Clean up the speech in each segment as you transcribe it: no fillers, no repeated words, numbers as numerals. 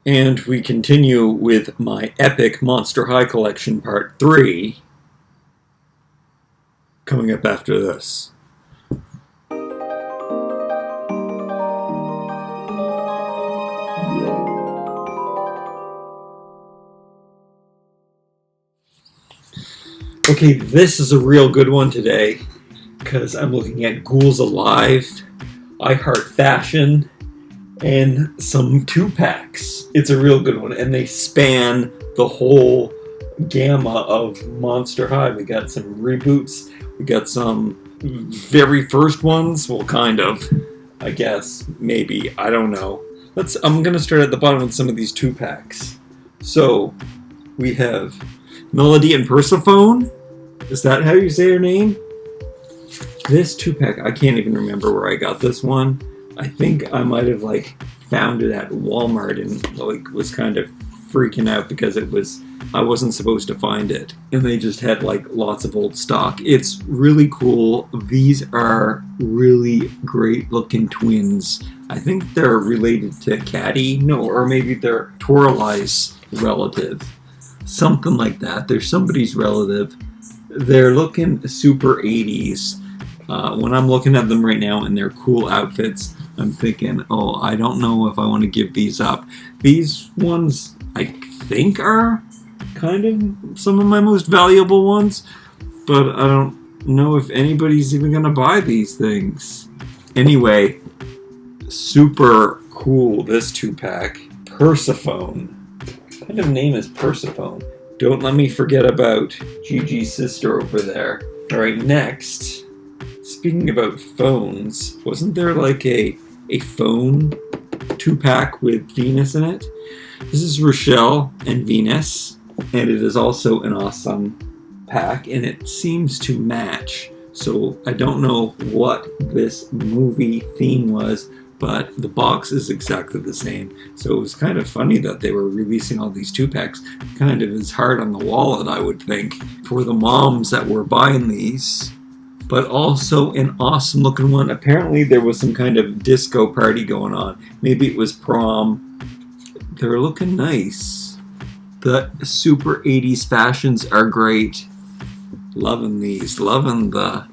And we continue with my epic Monster High Collection Part 3, coming up after this. Okay, this is a real good one today, because I'm looking at Ghouls Alive, I Heart Fashion, and some 2-packs. It's a real good one, and they span the whole gamma of Monster High. We got some reboots, we got some very first ones, well, kind of, I guess, maybe, I don't know. I'm gonna start at the bottom with some of these 2-packs. So, we have Melody and Persephone. Is that how you say her name? This 2-pack, I can't even remember where I got this one. I think I might have found it at Walmart and was kind of freaking out because I wasn't supposed to find it. And they just had lots of old stock. It's really cool. These are really great looking twins. I think they're related to Caddy. No, or maybe they're Torali's relative. Something like that. They're somebody's relative. They're looking super 80s. When I'm looking at them right now in their cool outfits, I'm thinking, oh, I don't know if I want to give these up. These ones, I think, are kind of some of my most valuable ones, but I don't know if anybody's even going to buy these things. Anyway, super cool, this 2-pack. Persephone. What kind of name is Persephone? Don't let me forget about Gigi's sister over there. Alright, next. Speaking about phones, wasn't there a phone 2-pack with Venus in it? This is Rochelle and Venus, and it is also an awesome pack, and it seems to match. So I don't know what this movie theme was, but the box is exactly the same. So it was kind of funny that they were releasing all these 2-packs. Kind of is hard on the wallet, I would think, for the moms that were buying these. But also an awesome looking one. Apparently there was some kind of disco party going on. Maybe it was prom. They're looking nice. The super 80s fashions are great. Loving these. Loving the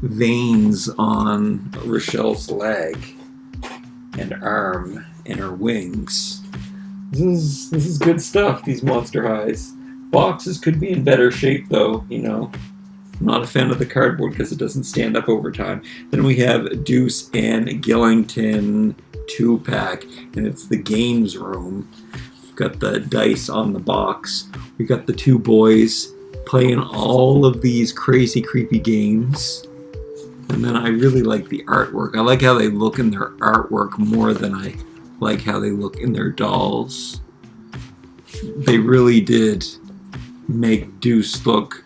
veins on Rochelle's leg and arm and her wings. This is good stuff, these Monster Highs. Boxes could be in better shape though, you know. I'm not a fan of the cardboard because it doesn't stand up over time. Then we have Deuce and Gillington 2-pack, and it's the games room. We've got the dice on the box. We got the 2 boys playing all of these crazy, creepy games. And then I really like the artwork. I like how they look in their artwork more than I like how they look in their dolls. They really did make Deuce look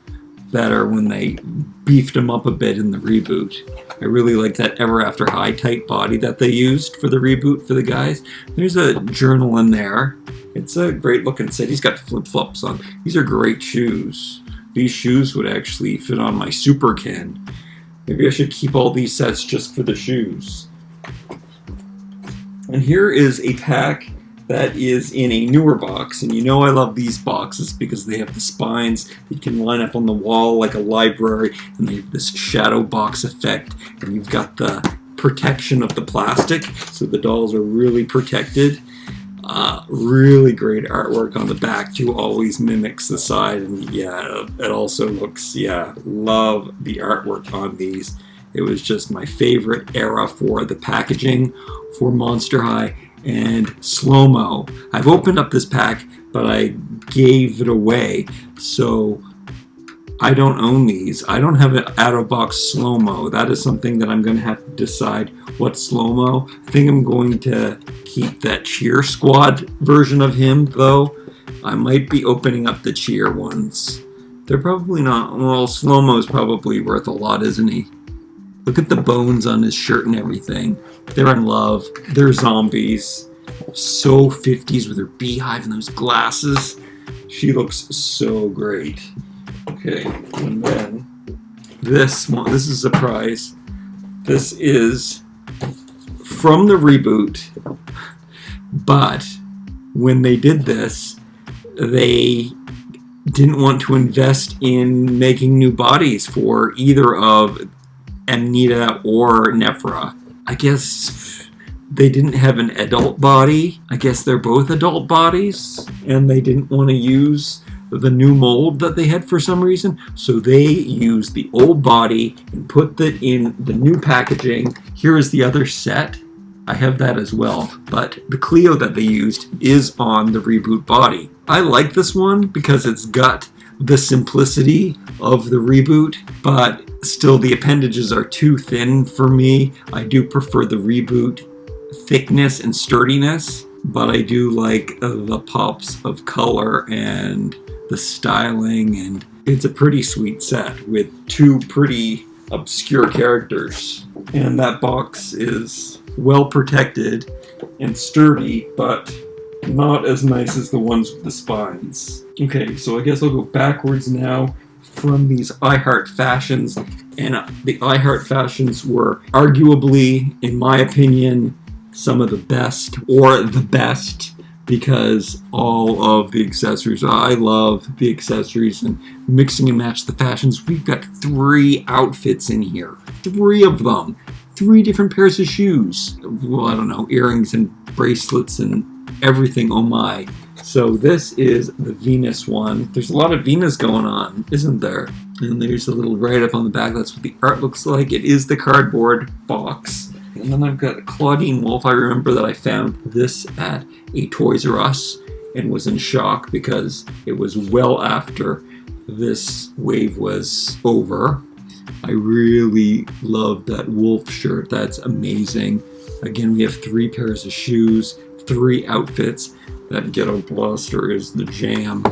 better when they beefed him up a bit in the reboot. I really like that Ever After High tight body that they used for the reboot for the guys. There's a journal in there. It's a great looking set. He's got flip-flops on. These are great shoes. These shoes would actually fit on my Super Ken. Maybe I should keep all these sets just for the shoes. And here is a pack that is in a newer box, and you know I love these boxes because they have the spines that you can line up on the wall like a library, and they have this shadow box effect, and you've got the protection of the plastic, so the dolls are really protected. Really great artwork on the back too, always mimics the side, and yeah, it also looks, love the artwork on these. It was just my favorite era for the packaging for Monster High. And slow-mo. I've opened up this pack, but I gave it away, so I don't own these. I don't have an out-of-box slow-mo. That is something that I'm going to have to decide what slow-mo. I think I'm going to keep that Cheer Squad version of him, though. I might be opening up the Cheer ones. They're probably not... Well, slow-mo is probably worth a lot, isn't he? Look at the bones on his shirt and everything. They're in love. They're zombies. So 50s with her beehive and those glasses. She looks so great. Okay, and then this one. This is a surprise. This is from the reboot, but when they did this, they didn't want to invest in making new bodies for either of Amnita or Nephra. I guess they didn't have an adult body. I guess they're both adult bodies, and they didn't want to use the new mold that they had for some reason, so they used the old body and put that in the new packaging. Here is the other set. I have that as well, but the Cleo that they used is on the reboot body. I like this one because it's got the simplicity of the reboot, but still the appendages are too thin for me. I do prefer the reboot thickness and sturdiness, but I do like the pops of color and the styling, and it's a pretty sweet set with two pretty obscure characters. And that box is well protected and sturdy, but not as nice as the ones with the spines. Okay, so I guess I'll go backwards now from these I Heart Fashions, and the I Heart Fashions were arguably, in my opinion, some of the best, or the best, because all of the accessories, I love the accessories and mixing and match the fashions. We've got 3 outfits in here, 3 of them, 3 different pairs of shoes. Well, I don't know, earrings and bracelets and everything, oh my. So this is the Venus one. There's a lot of Venus going on, isn't there? And there's a little write-up on the back. That's what the art looks like. It is the cardboard box. And then I've got Clawdeen Wolf. I remember that I found this at a Toys R Us and was in shock because it was well after this wave was over. I really love that wolf shirt. That's amazing. Again, we have 3 pairs of shoes, 3 outfits. That Ghetto Blaster is the jam.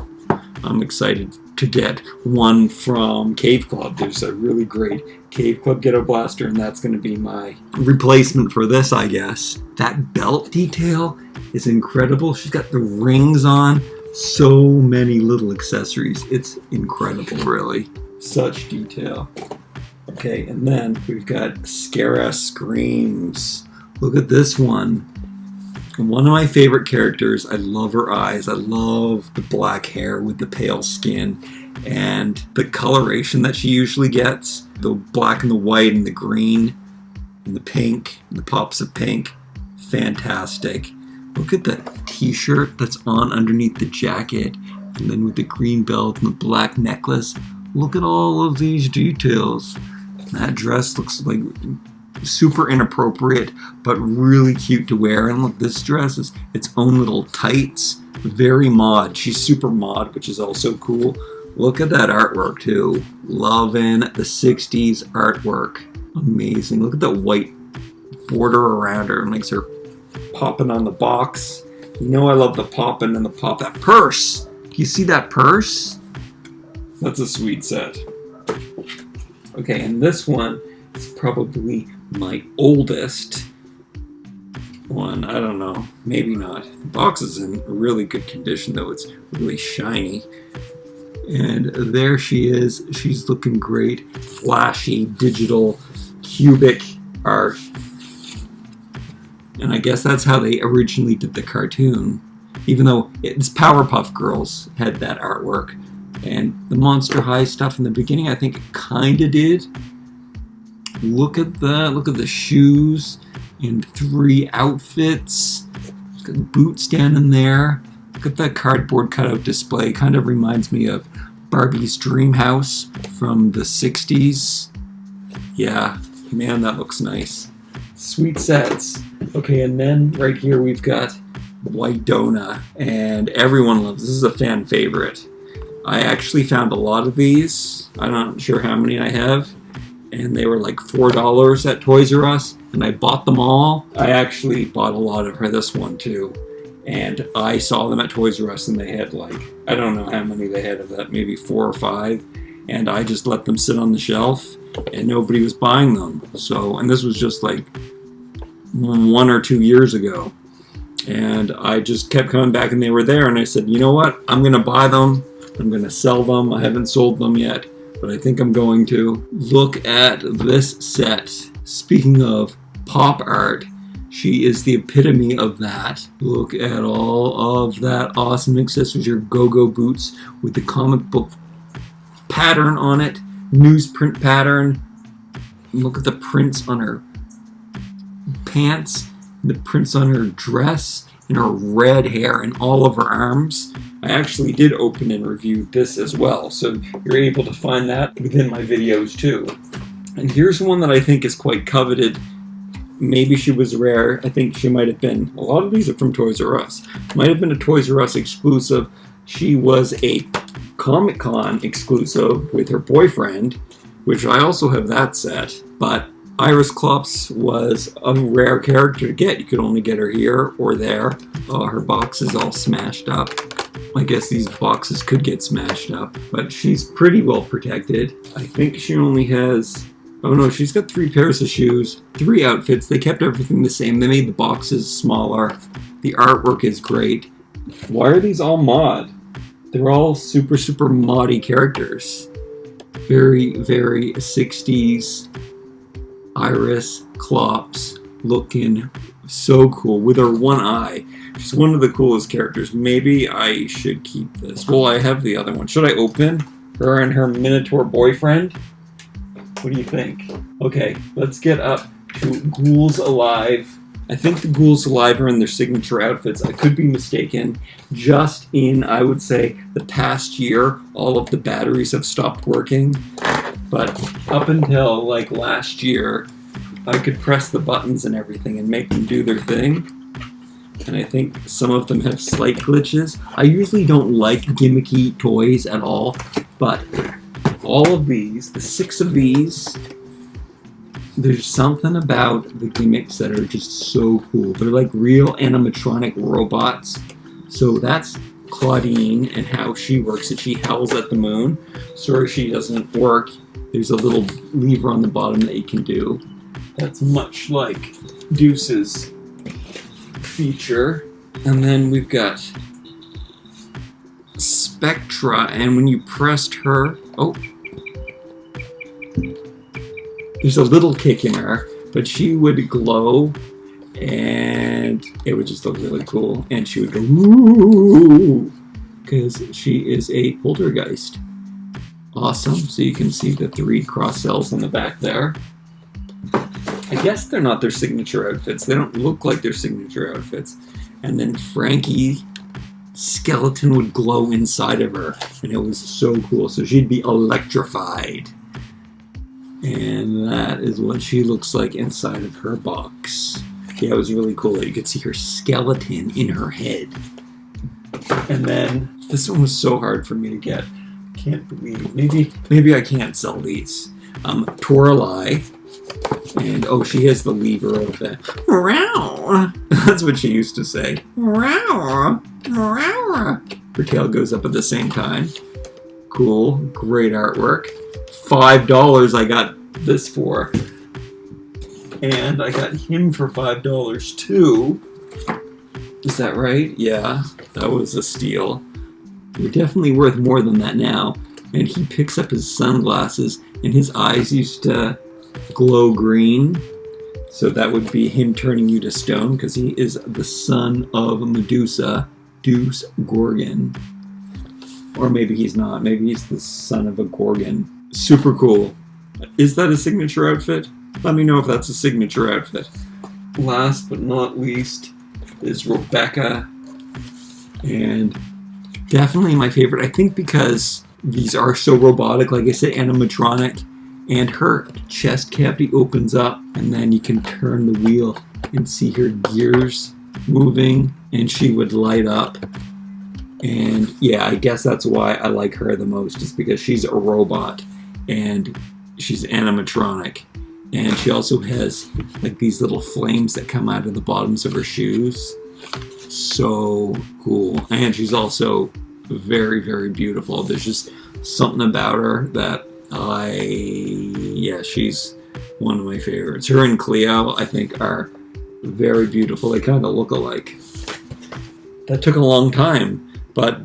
I'm excited to get one from Cave Club. There's a really great Cave Club Ghetto Blaster, and that's going to be my replacement for this, I guess. That belt detail is incredible. She's got the rings on. So many little accessories. It's incredible, really. Such detail. Okay, and then we've got Scara Screams. Look at this one. One of my favorite characters. I love her eyes. I love the black hair with the pale skin and the coloration that she usually gets. The black and the white and the green and the pink, and the pops of pink. Fantastic. Look at that t-shirt that's on underneath the jacket, and then with the green belt and the black necklace. Look at all of these details. That dress looks like super inappropriate, but really cute to wear. And look, this dress is its own little tights. Very mod. She's super mod, which is also cool. Look at that artwork too. Loving the 60s artwork. Amazing. Look at that white border around her. It makes her popping on the box. You know I love the popping and the pop. That purse. You see that purse? That's a sweet set. Okay, and this one is probably my oldest one. I don't know. Maybe not. The box is in really good condition, though. It's really shiny. And there she is. She's looking great. Flashy, digital, cubic art. And I guess that's how they originally did the cartoon. Even though it's Powerpuff Girls had that artwork. And the Monster High stuff in the beginning, I think it kind of did. Look at that. Look at the shoes and 3 outfits. Got the boots down in there. Look at that cardboard cutout display. Kind of reminds me of Barbie's Dream House from the 60s. Yeah, man, that looks nice. Sweet sets. Okay, and then right here we've got White Donut, and everyone loves this. This is a fan favorite. I actually found a lot of these. I'm not sure how many I have. And they were like $4 at Toys R Us, and I bought them all. I actually bought a lot of this one too. And I saw them at Toys R Us, and they had like, I don't know how many they had of that, maybe 4 or 5. And I just let them sit on the shelf, and nobody was buying them. So, and this was just like 1 or 2 years ago. And I just kept coming back, and they were there, and I said, you know what? I'm going to buy them. I'm going to sell them. I haven't sold them yet, but I think I'm going to. Look at this set. Speaking of pop art, She is the epitome of that. Look at all of that awesome accessories. Your go-go boots with the comic book pattern on it. Newsprint pattern. Look at the prints on her pants. The prints on her dress. And her red hair and all of her arms. I actually did open and review this as well. So you're able to find that within my videos too. And here's one that I think is quite coveted. Maybe she was rare. I think she might have been. A lot of these are from Toys R Us. Might have been a Toys R Us exclusive. She was a Comic-Con exclusive with her boyfriend, which I also have that set. But Iris Klops was a rare character to get. You could only get her here or there. Her box is all smashed up. I guess these boxes could get smashed up, but she's pretty well protected. I think she only has... Oh no, she's got 3 pairs of shoes, 3 outfits. They kept everything the same. They made the boxes smaller. The artwork is great. Why are these all mod? They're all super, super moddy characters. Very, very 60s Iris Klops looking so cool with her one eye. She's one of the coolest characters. Maybe I should keep this. Well, I have the other one. Should I open her and her Minotaur boyfriend? What do you think? Okay, let's get up to Ghouls Alive. I think the Ghouls Alive are in their signature outfits. I could be mistaken. Just in, I would say, the past year, all of the batteries have stopped working. But up until like last year, I could press the buttons and everything and make them do their thing. And I think some of them have slight glitches. I usually don't like gimmicky toys at all, but all of these, the 6 of these, there's something about the gimmicks that are just so cool. They're like real animatronic robots. So that's Clawdeen and how she works. If she howls at the moon, so if she doesn't work, there's a little lever on the bottom that you can do. That's much like Deuce's feature. And then we've got Spectra, and when you pressed her, there's a little kick in her, but she would glow, and it would just look really cool, and she would go woo, because she is a poltergeist. Awesome. So you can see the 3 cross cells on the back there. I guess they're not their signature outfits. They don't look like their signature outfits. And then Frankie's skeleton would glow inside of her, and it was so cool. So she'd be electrified. And that is what she looks like inside of her box. Yeah, it was really cool. You could see her skeleton in her head. And then this one was so hard for me to get. Can't believe. Maybe I can't sell these. Toralei. And she has the lever of the Meow. That's what she used to say. Meow. Meow. Her tail goes up at the same time. Cool. Great artwork. $5 I got this for. And I got him for $5 too. Is that right? Yeah. That was a steal. They're definitely worth more than that now. And he picks up his sunglasses, and his eyes used to glow green. So that would be him turning you to stone, because he is the son of Medusa, Deuce Gorgon. Or maybe he's not. Maybe he's the son of a Gorgon. Super cool. Is that a signature outfit? Let me know if that's a signature outfit. Last but not least is Rebecca. And definitely my favorite. I think because these are so robotic, like I said, animatronic. And her chest cavity opens up, and then you can turn the wheel and see her gears moving, and she would light up. And yeah, I guess that's why I like her the most, just because she's a robot and she's animatronic. And she also has like these little flames that come out of the bottoms of her shoes. So cool. And she's also very, very beautiful. There's just something about her that she's one of my favorites. Her and Cleo, I think, are very beautiful. They kind of look alike. That took a long time, but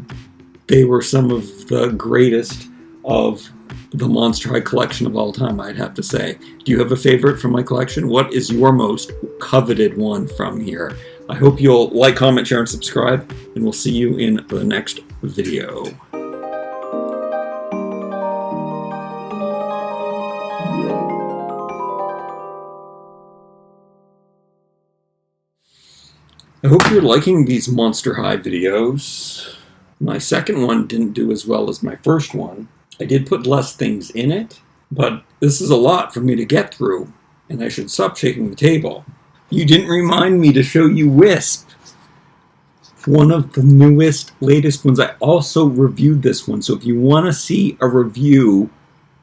they were some of the greatest of the Monster High collection of all time, I'd have to say. Do you have a favorite from my collection? What is your most coveted one from here? I hope you'll like, comment, share, and subscribe, and we'll see you in the next video. I hope you're liking these Monster High videos. My second one didn't do as well as my first one. I did put less things in it, but this is a lot for me to get through, and I should stop shaking the table. You didn't remind me to show you Wisp. One of the newest, latest ones. I also reviewed this one, so if you want to see a review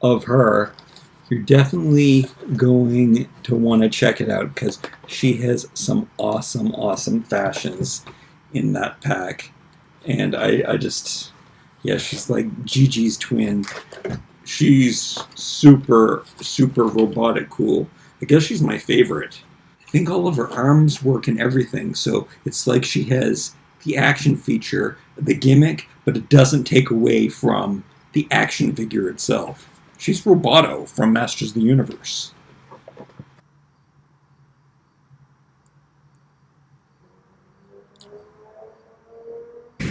of her, you're definitely going to want to check it out because she has some awesome, awesome fashions in that pack. And I just, yeah, she's like Gigi's twin. She's super, super robotic cool. I guess she's my favorite. I think all of her arms work and everything, so it's like she has the action feature, the gimmick, but it doesn't take away from the action figure itself. She's Roboto from Masters of the Universe.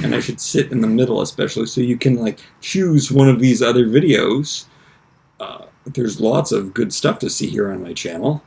And I should sit in the middle especially so you can like choose one of these other videos. There's lots of good stuff to see here on my channel.